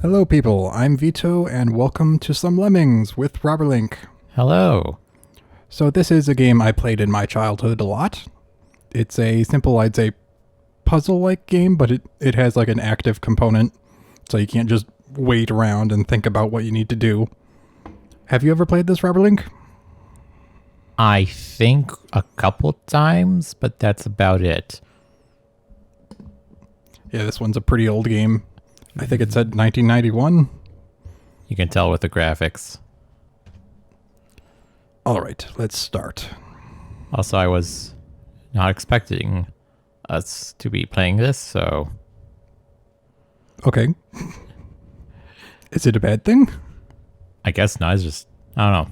Hello people, I'm Vito and welcome to some Lemmings with Robberlink. Hello. So this is a game I played in my childhood a lot. It's a simple, I'd say, puzzle-like game, but it has like an active component, so you can't just wait around and think about what you need to do. Have you ever played this, Robberlink? I think a couple times, but that's about it. Yeah, this one's a pretty old game. I think it said 1991. You can tell with the graphics. Alright, let's start. Also, I was not expecting us to be playing this, so... Okay. Is it a bad thing? I guess not. It's just... I don't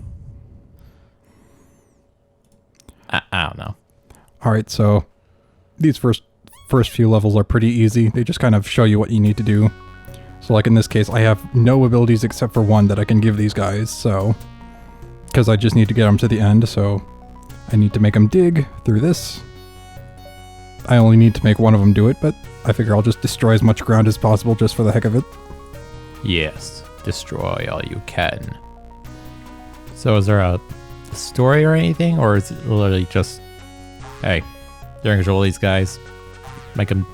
know. I don't know. Alright, so these first few levels are pretty easy. They just kind of show you what you need to do. So like in this case, I have no abilities except for one that I can give these guys, so... Because I just need to get them to the end, so... I need to make them dig through this. I only need to make one of them do it, but I figure I'll just destroy as much ground as possible just for the heck of it. Yes. Destroy all you can. So is there a story or anything, or is it literally just... Hey, you're in control of these guys. Make them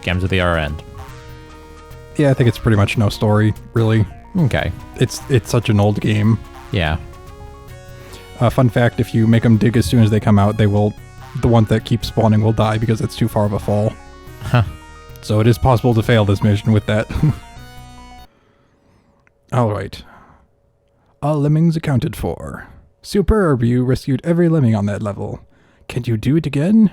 get them to the other end. Yeah, I think it's pretty much no story, really. Okay. It's such an old game. Yeah. Fun fact, if you make them dig as soon as they come out, they will... The one that keeps spawning will die because it's too far of a fall. Huh. So it is possible to fail this mission with that. Alright. All lemmings accounted for. Superb, you rescued every lemming on that level. Can you do it again?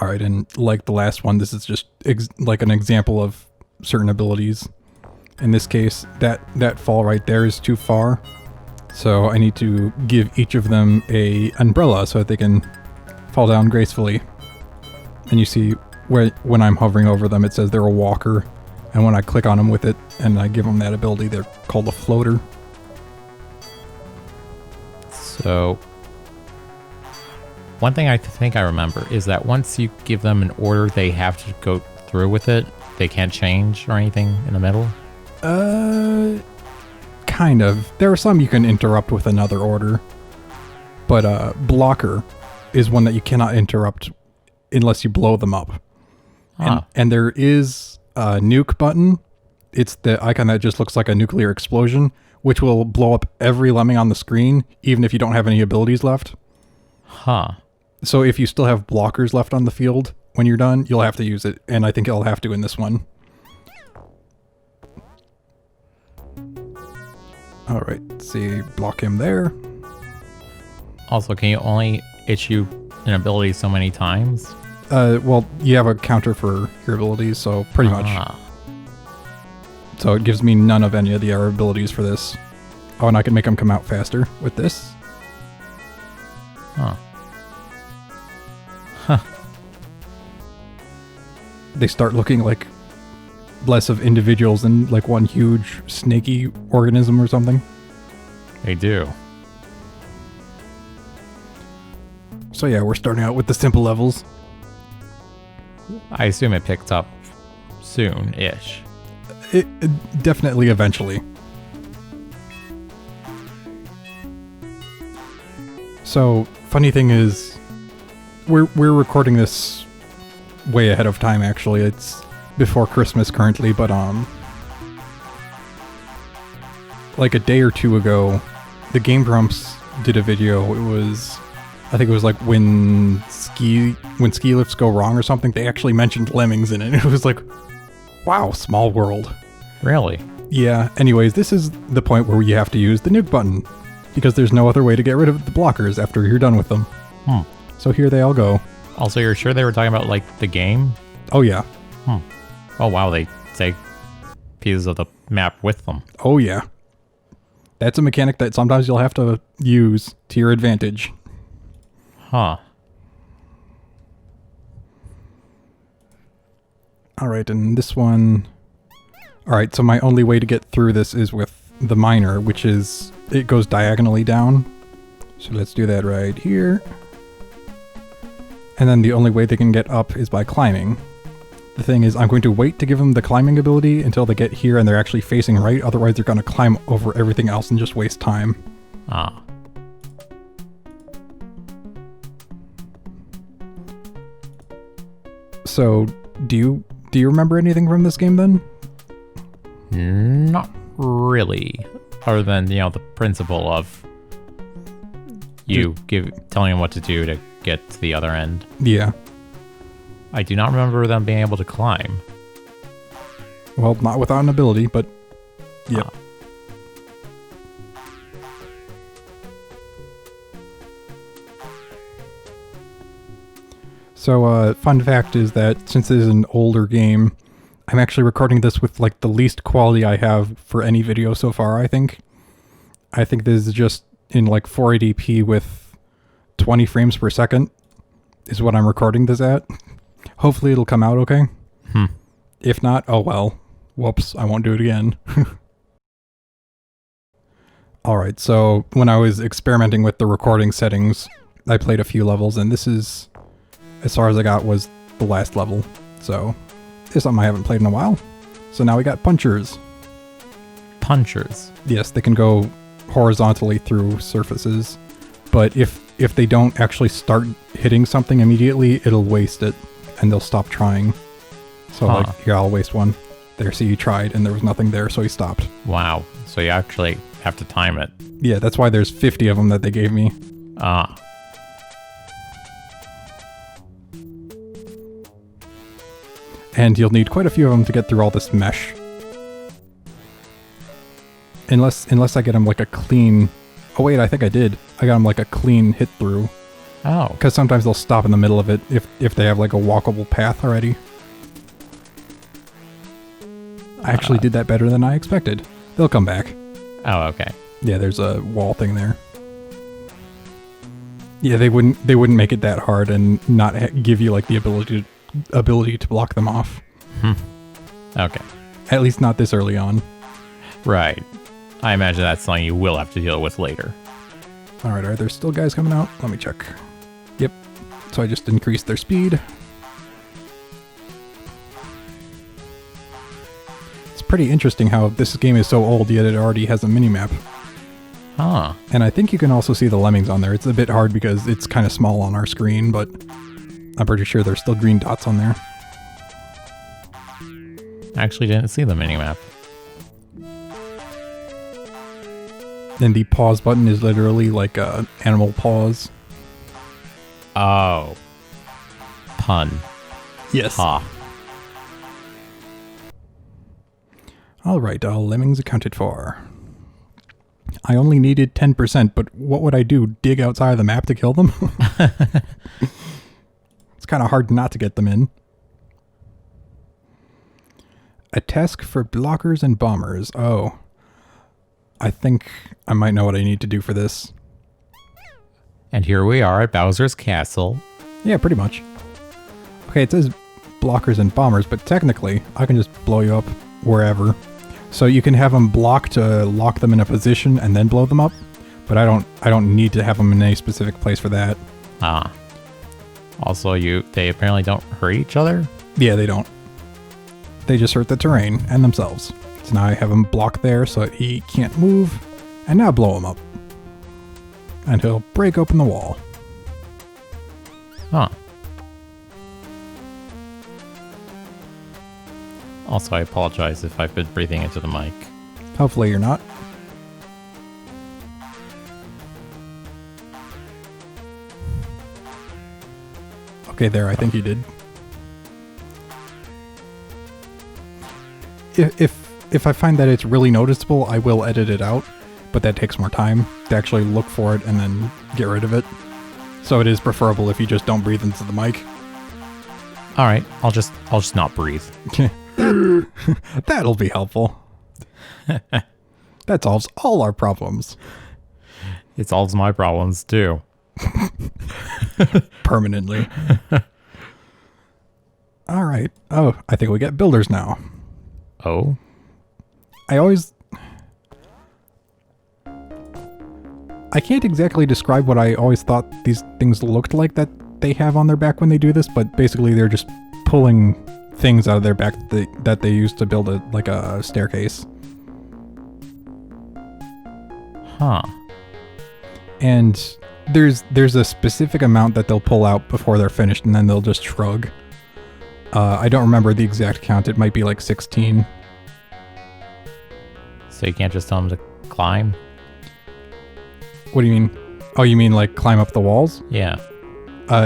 Alright, and like the last one, this is just like an example of certain abilities. In this case, that fall right there is too far. So I need to give each of them a umbrella so that they can fall down gracefully. And you see, when I'm hovering over them, it says they're a walker. And when I click on them with it and I give them that ability, they're called a floater. So, one thing I think I remember is that once you give them an order, they have to go through with it. They can't change or anything in the middle. Kind of. There are some you can interrupt with another order. But blocker is one that you cannot interrupt unless you blow them up. And there is a nuke button. It's the icon that just looks like a nuclear explosion, which will blow up every lemming on the screen, even if you don't have any abilities left. Huh. So if you still have blockers left on the field when you're done, you'll have to use it, and I think you'll have to in this one. Alright, see, block him there. Also, can you only issue an ability so many times? Well, you have a counter for your abilities, so pretty much. So it gives me none of any of the other abilities for this. Oh, and I can make them come out faster with this. Huh. They start looking like less of individuals and like one huge snaky organism or something. They do. So yeah, we're starting out with the simple levels. I assume it picked up soon-ish. It definitely eventually. So, funny thing is, we're recording this way ahead of time actually. It's before Christmas currently, but like a day or two ago, the Game Grumps did a video. I think it was like when ski lifts go wrong or something. They actually mentioned lemmings in it. It was like, wow, small world. Really? Yeah. Anyways, this is the point where you have to use the nuke button because there's no other way to get rid of the blockers after you're done with them. So here they all go. Also, you're sure they were talking about, like, the game? Oh, yeah. Oh, wow, they take pieces of the map with them. Oh, yeah. That's a mechanic that sometimes you'll have to use to your advantage. Huh. Alright, and this one... Alright, so my only way to get through this is with the miner, which is... It goes diagonally down. So let's do that right here. And then the only way they can get up is by climbing. the thing is, I'm going to wait to give them the climbing ability until they get here and they're actually facing right. Otherwise, they're going to climb over everything else and just waste time. Ah. So, do you remember anything from this game then? Not really. Other than, the principle of you telling them what to do to get to the other end. Yeah. I do not remember them being able to climb. Well, not without an ability, but yep. So, fun fact is that since this is an older game, I'm actually recording this with like the least quality I have for any video so far, I think. I think this is just in like 480p with 20 frames per second is what I'm recording this at. Hopefully it'll come out okay. If not, oh well. Whoops, I won't do it again. Alright, so when I was experimenting with the recording settings, I played a few levels, and this is, as far as I got, was the last level. So, it's something I haven't played in a while. So now we got punchers. Punchers? Yes, they can go horizontally through surfaces, but if they don't actually start hitting something immediately, it'll waste it, and they'll stop trying. So like, here, I'll waste one. There, see, he tried, and there was nothing there, so he stopped. Wow, so you actually have to time it. Yeah, that's why there's 50 of them that they gave me. Ah. And you'll need quite a few of them to get through all this mesh. Unless I get them like a clean... Oh wait, I think I did. I got them like a clean hit through. Oh. Because sometimes they'll stop in the middle of it if they have like a walkable path already. I actually did that better than I expected. They'll come back. Oh, okay. Yeah, there's a wall thing there. Yeah, they wouldn't make it that hard and not give you like the ability to block them off. Okay. At least not this early on. Right. I imagine that's something you will have to deal with later. Alright, are there still guys coming out? Let me check. Yep. So I just increased their speed. It's pretty interesting how this game is so old, yet it already has a minimap. Huh. And I think you can also see the Lemmings on there. It's a bit hard because it's kind of small on our screen, but I'm pretty sure there's still green dots on there. Actually didn't see the minimap. And the pause button is literally like a animal pause. Oh. Pun. Yes. Ha. Alright, all Lemmings accounted for. I only needed 10%, but what would I do? Dig outside of the map to kill them? It's kind of hard not to get them in. A task for blockers and bombers. Oh. I think I might know what I need to do for this. And here we are at Bowser's Castle. Yeah, pretty much. Okay, it says blockers and bombers, but technically, I can just blow you up wherever. So you can have them block to lock them in a position and then blow them up, but I don't need to have them in any specific place for that. Ah. Also, they apparently don't hurt each other? Yeah, they don't. They just hurt the terrain and themselves. So now I have him blocked there so he can't move, and now blow him up. And he'll break open the wall. Huh. Also, I apologize if I've been breathing into the mic. Hopefully you're not. Okay, there, I think you did. If I find that it's really noticeable, I will edit it out, but that takes more time to actually look for it and then get rid of it. So it is preferable if you just don't breathe into the mic. All right, I'll just not breathe. That'll be helpful. That solves all our problems. It solves my problems too. Permanently. All right. Oh, I think we get builders now. Oh? I can't exactly describe what I always thought these things looked like that they have on their back when they do this, but basically they're just pulling things out of their back that they use to build a staircase. Huh. And there's a specific amount that they'll pull out before they're finished, and then they'll just shrug. I don't remember the exact count. It might be like 16. So you can't just tell them to climb? What do you mean? Oh, you mean like climb up the walls? Yeah.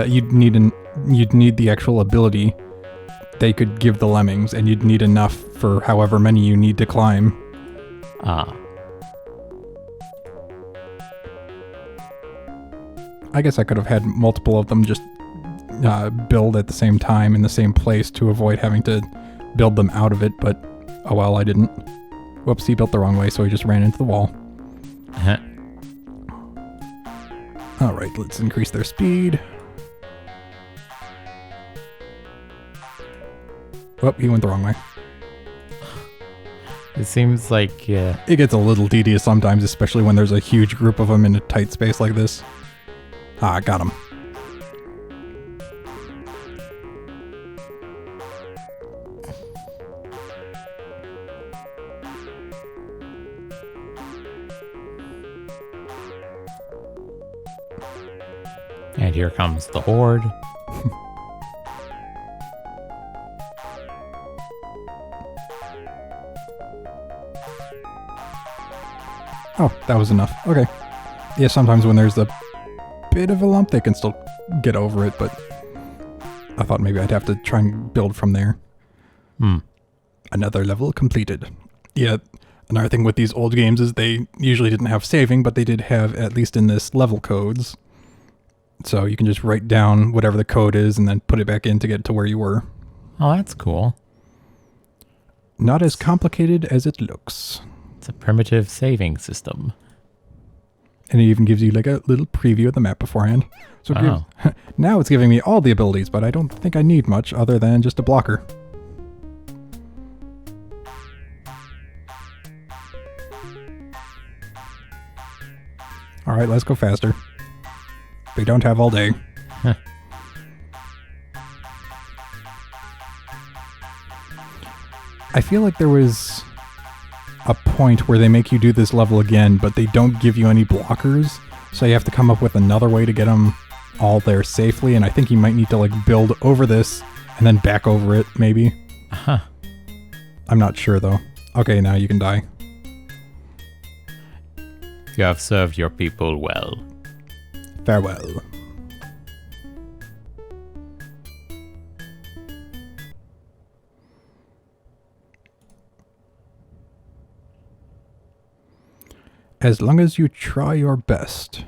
You'd need the actual ability they could give the lemmings, and you'd need enough for however many you need to climb. Ah. I guess I could have had multiple of them just build at the same time in the same place to avoid having to build them out of it, but oh well, I didn't. Whoops, he built the wrong way, so he just ran into the wall. Alright, let's increase their speed. Whoop, he went the wrong way. It seems like... It gets a little tedious sometimes, especially when there's a huge group of them in a tight space like this. Ah, got him. And here comes the horde. Oh, that was enough. Okay. Yeah, sometimes when there's a bit of a lump, they can still get over it, but I thought maybe I'd have to try and build from there. Another level completed. Yeah, another thing with these old games is they usually didn't have saving, but they did have, at least in this, level codes. So you can just write down whatever the code is and then put it back in to get to where you were. Oh, that's cool. Not as complicated as it looks. It's a primitive saving system. And it even gives you like a little preview of the map beforehand. So now it's giving me all the abilities, but I don't think I need much other than just a blocker. Alright, let's go faster. We don't have all day. I feel like there was a point where they make you do this level again, but they don't give you any blockers, so you have to come up with another way to get them all there safely, and I think you might need to like build over this and then back over it, maybe. Huh. I'm not sure though. Okay, now you can die. You have served your people well. Farewell. As long as you try your best.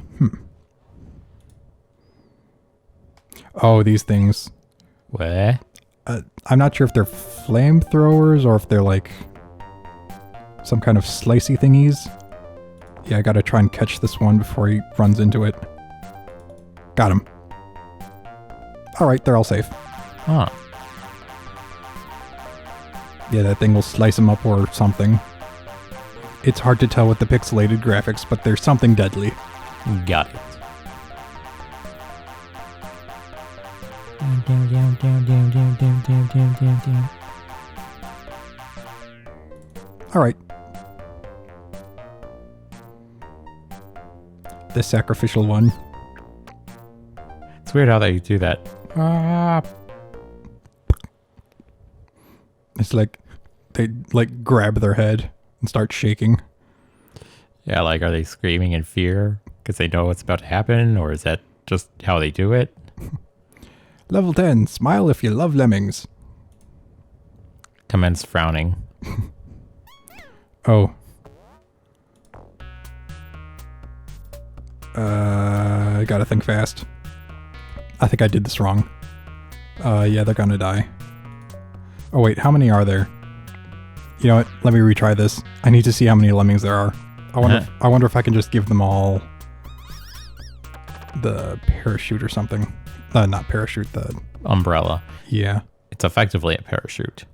Oh, these things. Where? I'm not sure if they're flamethrowers or if they're like some kind of slicey thingies. Yeah, I gotta try and catch this one before he runs into it. Got him. Alright, they're all safe. Huh. Yeah, that thing will slice him up or something. It's hard to tell with the pixelated graphics, but there's something deadly. Got it. Alright. The sacrificial one. It's weird how they do that. It's like they like grab their head and start shaking. Yeah, like, are they screaming in fear because they know what's about to happen, or is that just how they do it? Level 10, smile if you love lemmings. Commence frowning. Oh. I gotta think fast. I think I did this wrong. Yeah, they're gonna die. Oh wait, how many are there? You know what? Let me retry this. I need to see how many lemmings there are. I wonder if I can just give them all the parachute or something. Not parachute, the umbrella. Yeah. It's effectively a parachute.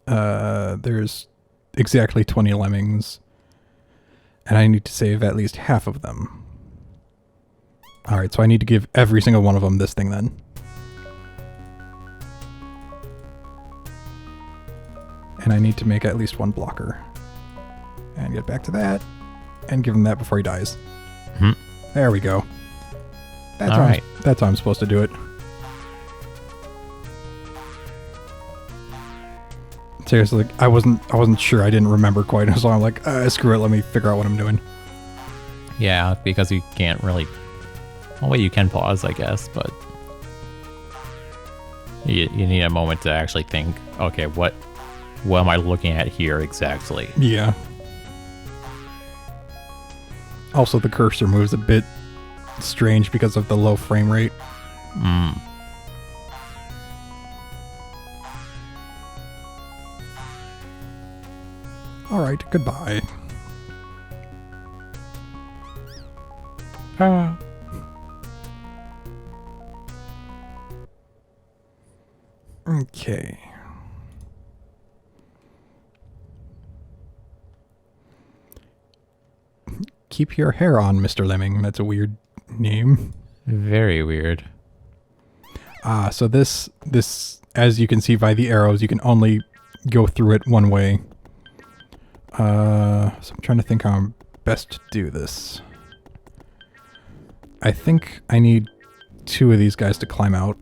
There's exactly 20 lemmings. And I need to save at least half of them. Alright, so I need to give every single one of them this thing then. And I need to make at least one blocker. And get back to that. And give him that before he dies. Hmm. There we go. That's All right. That's how I'm supposed to do it. Seriously, I wasn't sure. I didn't remember quite. So I'm like, screw it. Let me figure out what I'm doing. Yeah, because you can't really... Well, wait, you can pause, I guess, but... You need a moment to actually think, okay, what am I looking at here exactly? Yeah. Also, the cursor moves a bit strange because of the low frame rate. Hmm. Alright, goodbye. Okay. Keep your hair on, Mr. Lemming. That's a weird name. Very weird. So this, as you can see by the arrows, you can only go through it one way. So I'm trying to think how I'm best to do this. I think I need 2 of these guys to climb out.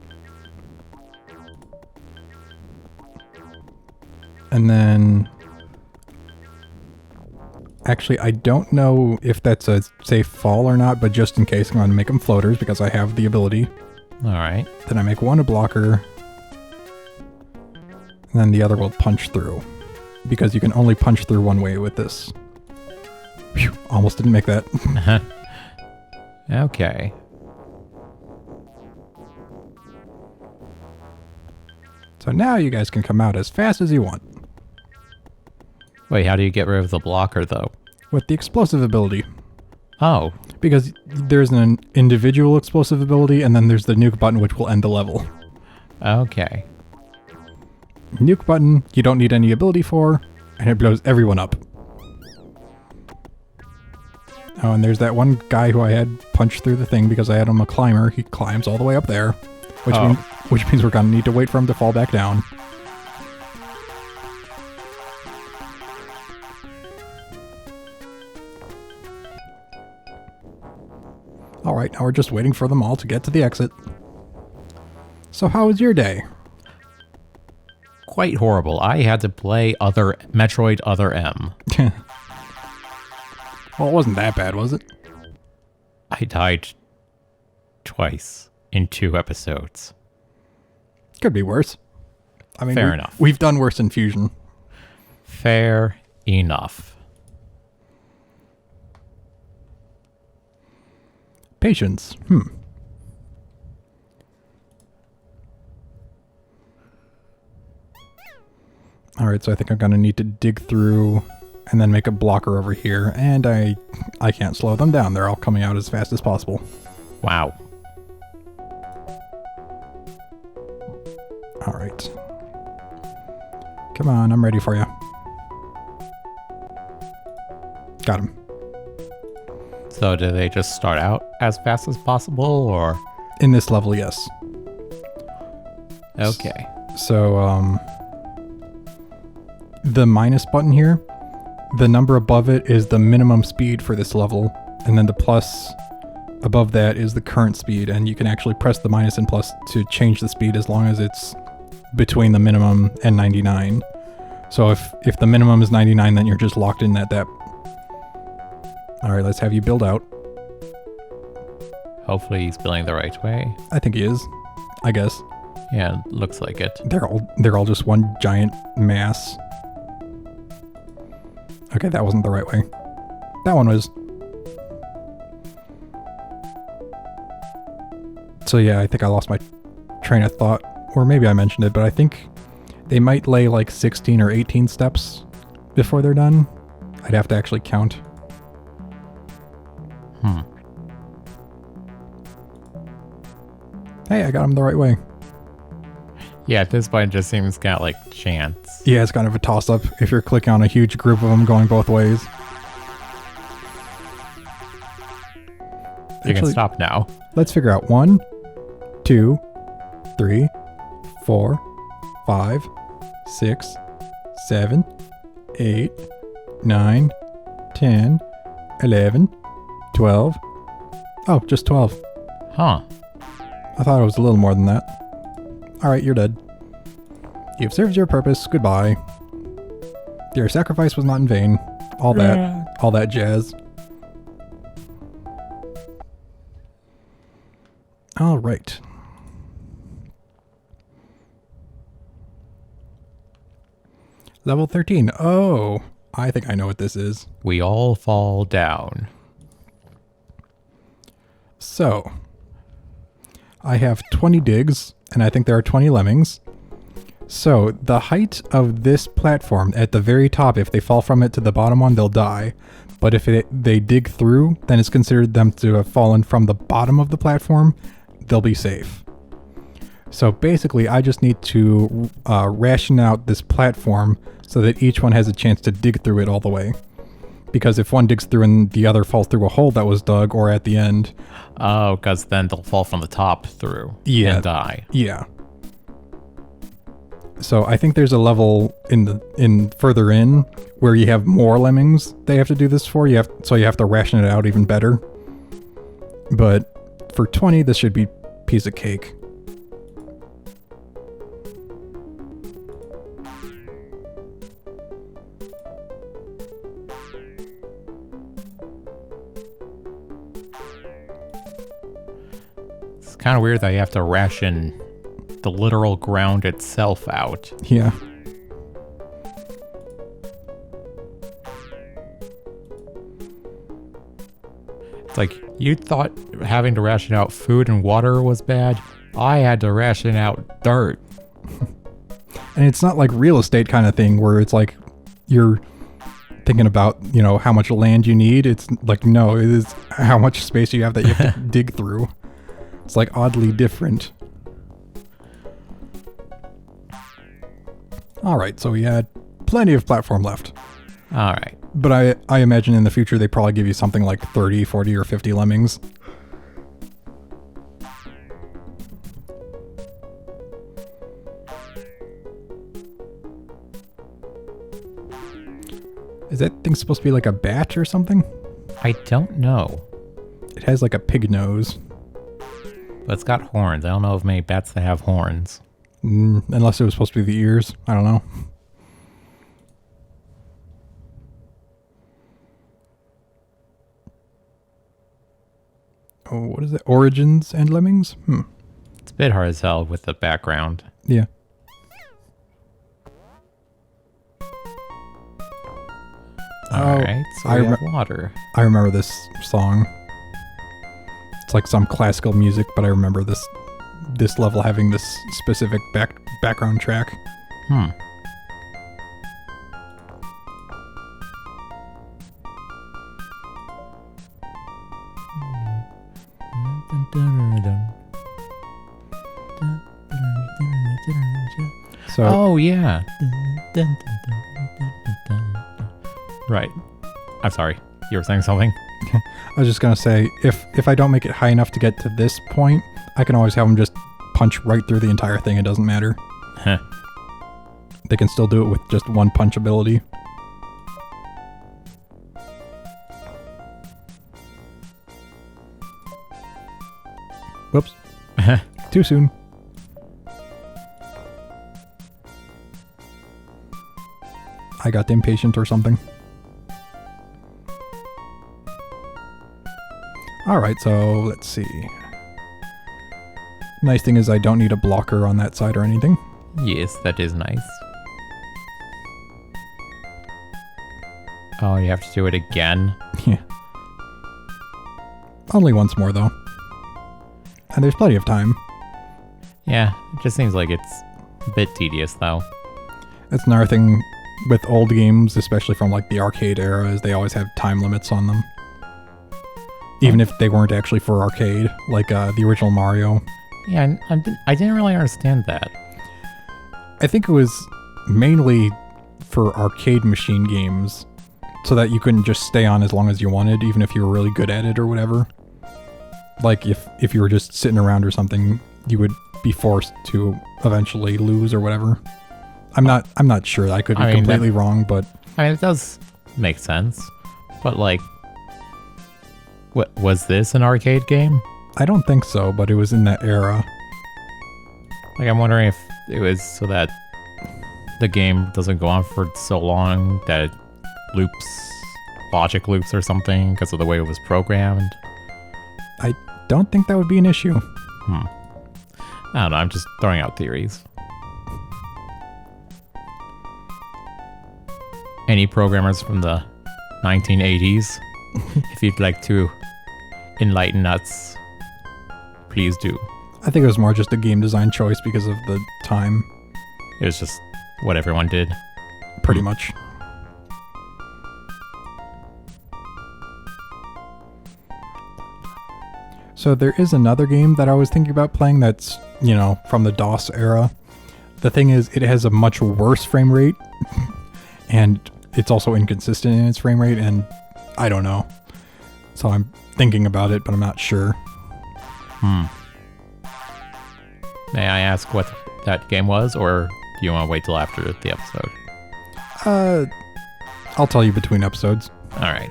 And then... Actually, I don't know if that's a safe fall or not, but just in case, I'm going to make them floaters because I have the ability. Alright. Then I make one a blocker. And then the other will punch through. Because you can only punch through one way with this. Phew, almost didn't make that. Okay. So now you guys can come out as fast as you want. Wait, how do you get rid of the blocker, though? With the explosive ability. Oh. Because there's an individual explosive ability, and then there's the nuke button, which will end the level. Okay. Nuke button, you don't need any ability for, and it blows everyone up. Oh, and there's that one guy who I had punched through the thing because I had him a climber. He climbs all the way up there, which means we're gonna need to wait for him to fall back down. Alright, now we're just waiting for them all to get to the exit. So how was your day? Quite horrible. I had to play Metroid Other M. Well, it wasn't that bad, was it? I died twice in 2 episodes. Could be worse. I mean, Fair enough. We've done worse in Fusion. Fair enough. Patience. Alright, so I think I'm gonna need to dig through and then make a blocker over here, and I can't slow them down. They're all coming out as fast as possible. Wow. Alright. Come on, I'm ready for you. Got him. So do they just start out as fast as possible, or? In this level, yes. Okay. So, the minus button here, the number above it is the minimum speed for this level, and then the plus above that is the current speed, and you can actually press the minus and plus to change the speed as long as it's between the minimum and 99. So if the minimum is 99, then you're just locked in at that. Alright, let's have you build out. Hopefully he's building the right way. I think he is. I guess. Yeah, looks like it. They're all just one giant mass. Okay, that wasn't the right way. That one was. So yeah, I think I lost my train of thought. Or maybe I mentioned it, but I think they might lay like 16 or 18 steps before they're done. I'd have to actually count. Hey, I got him the right way. Yeah, at this point it just seems kind of like chance. Yeah, it's kind of a toss-up if you're clicking on a huge group of them going both ways. You can stop now. Let's figure out 1, 2, 3, 4, 5, 6, 7, 8, 9, 10, 11, 12. Oh, just 12. Huh. I thought it was a little more than that. Alright, you're dead. You've served your purpose. Goodbye. Your sacrifice was not in vain. All that jazz. Alright. Level 13. Oh, I think I know what this is. We all fall down. So, I have 20 digs, and I think there are 20 lemmings. So, the height of this platform at the very top, if they fall from it to the bottom one, they'll die. But if they dig through, then it's considered them to have fallen from the bottom of the platform. They'll be safe. So basically, I just need to ration out this platform so that each one has a chance to dig through it all the way. Because if one digs through and the other falls through a hole that was dug, or at the end... Oh, because then they'll fall from the top through and die. Yeah. So I think there's a level in further in where you have more lemmings they have to do this for. So you have to ration it out even better. But for 20, this should be piece of cake. It's kind of weird that you have to ration the literal ground itself out. Yeah. It's like, you thought having to ration out food and water was bad? I had to ration out dirt. And it's not like real estate kind of thing where it's like you're thinking about, how much land you need. It's like, no, it is how much space you have that you have to dig through. It's like oddly different. Alright, so we had plenty of platform left. Alright. But I imagine in the future they probably give you something like 30, 40, or 50 lemmings. Is that thing supposed to be like a bat or something? I don't know. It has like a pig nose. But it's got horns. I don't know of many bats that have horns. Unless it was supposed to be the ears. I don't know. Oh, what is it? Origins and lemmings? It's a bit hard to tell with the background. Yeah. Alright, so we have water. I remember this song. It's like some classical music, but I remember this level having this specific background track. So, oh, yeah. Right. I'm sorry. You were saying something? I was just going to say, if I don't make it high enough to get to this point, I can always have them just punch right through the entire thing. It doesn't matter. Huh. They can still do it with just one punch ability. Whoops. Too soon. I got impatient or something. Alright, so let's see. Nice thing is I don't need a blocker on that side or anything. Yes, that is nice. Oh, you have to do it again? Yeah. Only once more, though. And there's plenty of time. Yeah, it just seems like it's a bit tedious, though. That's another thing with old games, especially from like the arcade era, is they always have time limits on them. Even if they weren't actually for arcade, like the original Mario. Yeah, I didn't really understand that. I think it was mainly for arcade machine games, so that you couldn't just stay on as long as you wanted, even if you were really good at it or whatever. Like if you were just sitting around or something, you would be forced to eventually lose or whatever. I'm not sure. I could be completely wrong, but I mean, it does make sense. But like, what was this an arcade game? I don't think so, but it was in that era. Like, I'm wondering if it was so that the game doesn't go on for so long that it logic loops or something because of the way it was programmed. I don't think that would be an issue. I don't know, I'm just throwing out theories. Any programmers from the 1980s, if you'd like to enlighten us, please do. I think it was more just a game design choice because of the time. It was just what everyone did. Pretty much. So there is another game that I was thinking about playing that's, from the DOS era. The thing is, it has a much worse frame rate, and it's also inconsistent in its frame rate, and I don't know. So I'm thinking about it, but I'm not sure. May I ask what that game was, or do you want to wait till after the episode? I'll tell you between episodes. All right.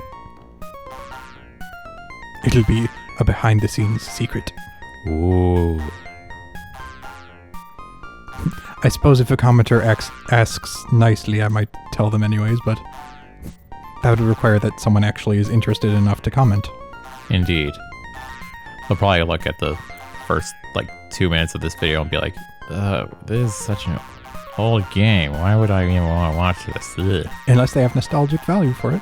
It'll be a behind-the-scenes secret. Ooh. I suppose if a commenter asks nicely, I might tell them anyways, but that would require that someone actually is interested enough to comment. Indeed. They'll probably look at the first, 2 minutes of this video and be like, this is such an old game. Why would I even want to watch this? Ugh. Unless they have nostalgic value for it.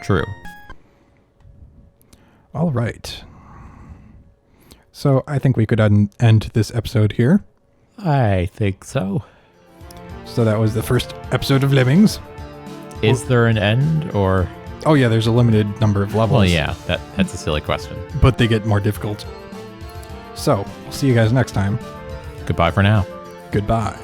True. All right. So I think we could end this episode here. I think so. So that was the first episode of Lemmings. Is there an end, or? Oh yeah, there's a limited number of levels. Well, yeah, that's a silly question. But they get more difficult. So, we'll see you guys next time. Goodbye for now. Goodbye.